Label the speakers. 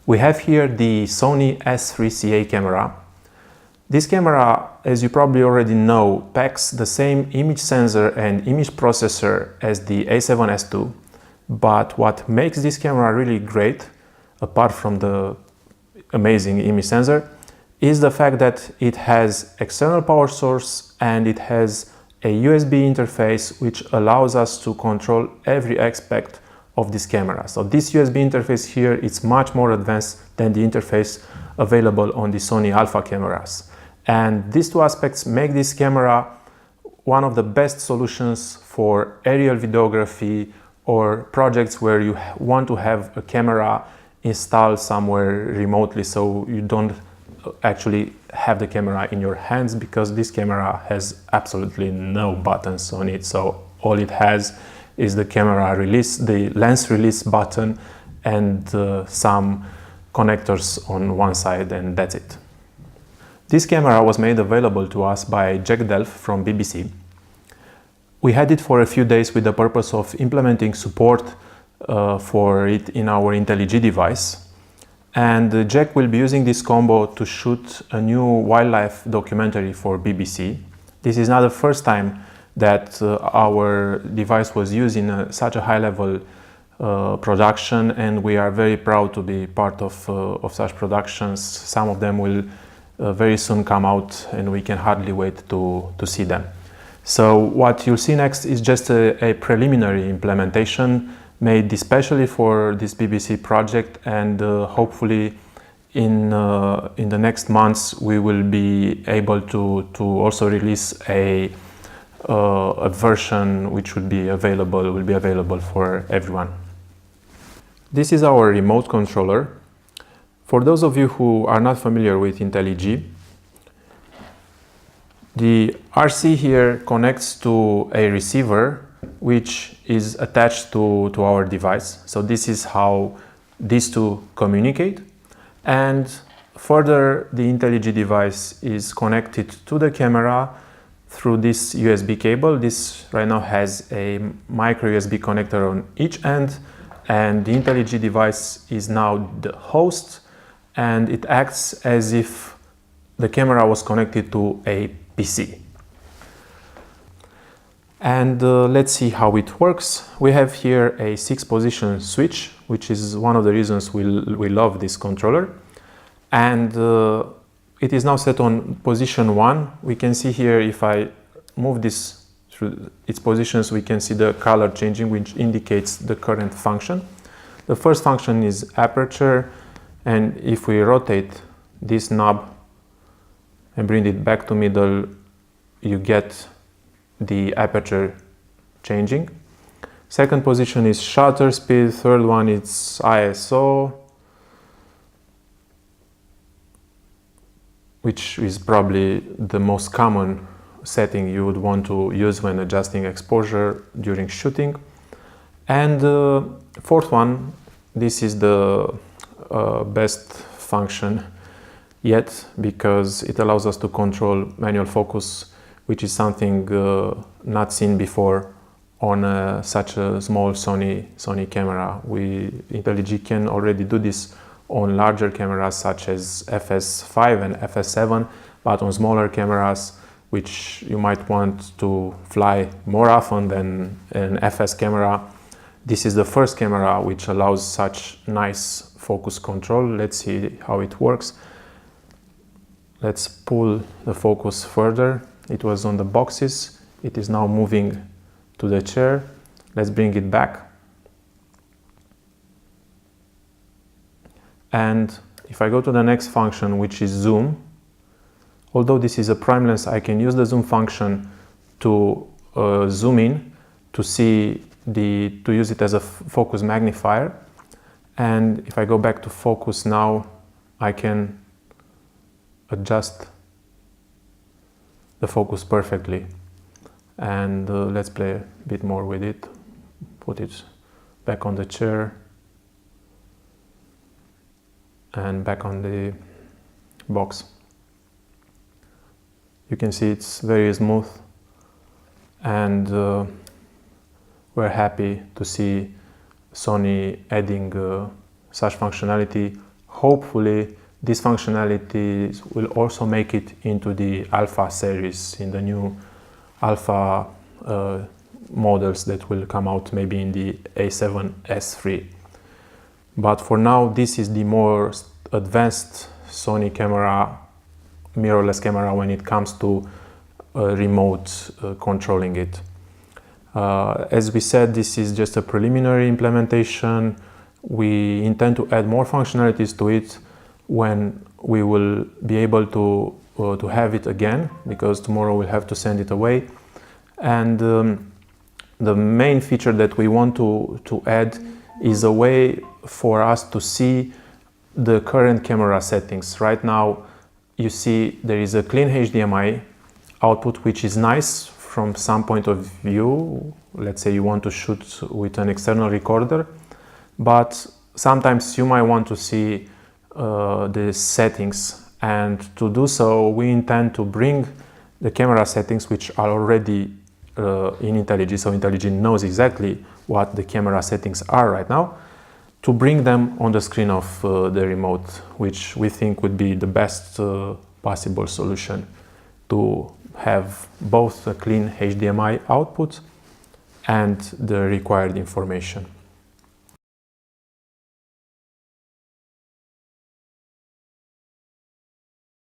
Speaker 1: We have here the Sony S3CA camera. This camera, as you probably already know, packs the same image sensor and image processor as the A7S II, but what makes this camera really great, apart from the amazing image sensor, is the fact that it has external power source and it has a USB interface which allows us to control every aspect of this camera. So this USB interface here is much more advanced than the interface available on the Sony Alpha cameras. And these two aspects make this camera one of the best solutions for aerial videography or projects where you want to have a camera installed somewhere remotely, so you don't actually have the camera in your hands, because this camera has absolutely no buttons on it. So all it has is the camera release, the lens release button, and some connectors on one side, and that's it. This camera was made available to us by Jack Delph from BBC. We had it for a few days with the purpose of implementing support for it in our Intelli-G device. And Jack will be using this combo to shoot a new wildlife documentary for BBC. This is not the first time that our device was used in such a high-level production, and we are very proud to be part of such productions. Some of them will very soon come out, and we can hardly wait to see them. So what you'll see next is just a preliminary implementation made especially for this BBC project, and hopefully in the next months we will be able to also release a version which will be available for everyone. This is our remote controller. For those of you who are not familiar with Intelli-G, the RC here connects to a receiver which is attached to our device. So this is how these two communicate. And further, the Intelli-G device is connected to the camera through this USB cable. This right now has a micro USB connector on each end, and the Intelli-G device is now the host, and it acts as if the camera was connected to a PC. And let's see how it works. We have here a 6-position switch, which is one of the reasons we love this controller. And it is now set on position 1. We can see here, if I move this through its positions, we can see the color changing, which indicates the current function. The first function is aperture, and if we rotate this knob and bring it back to middle, you get the aperture changing. Second position is shutter speed. Third one is ISO, which is probably the most common setting you would want to use when adjusting exposure during shooting. And fourth one, this is the best function yet, because it allows us to control manual focus, which is something not seen before on such a small Sony camera. Intelli-G can already do this on larger cameras such as FS5 and FS7, but on smaller cameras, which you might want to fly more often than an FS camera, this is the first camera which allows such nice focus control. Let's see how it works. Let's pull the focus further. It was on the boxes. It is now moving to the chair. Let's bring it back. And if I go to the next function, which is zoom, although this is a prime lens, I can use the zoom function to zoom in to use it as a focus magnifier. And if I go back to focus now, I can adjust the focus perfectly. And let's play a bit more with it. Put it back on the chair and back on the box. You can see it's very smooth, and we're happy to see Sony adding such functionality hopefully this functionality will also make it into the Alpha series, in the new Alpha models that will come out maybe in the A7S3. But for now, this is the more advanced Sony camera, mirrorless camera, when it comes to remote controlling it. As we said, this is just a preliminary implementation. We intend to add more functionalities to it when we will be able to have it again, because tomorrow we'll have to send it away. And the main feature that we want to add is a way for us to see the current camera settings. Right now, you see there is a clean HDMI output, which is nice from some point of view. Let's say you want to shoot with an external recorder, but sometimes you might want to see the settings, and to do so we intend to bring the camera settings, which are already in Intelli-G, so Intelli-G knows exactly what the camera settings are right now, to bring them on the screen of the remote, which we think would be the best possible solution to have both a clean HDMI output and the required information.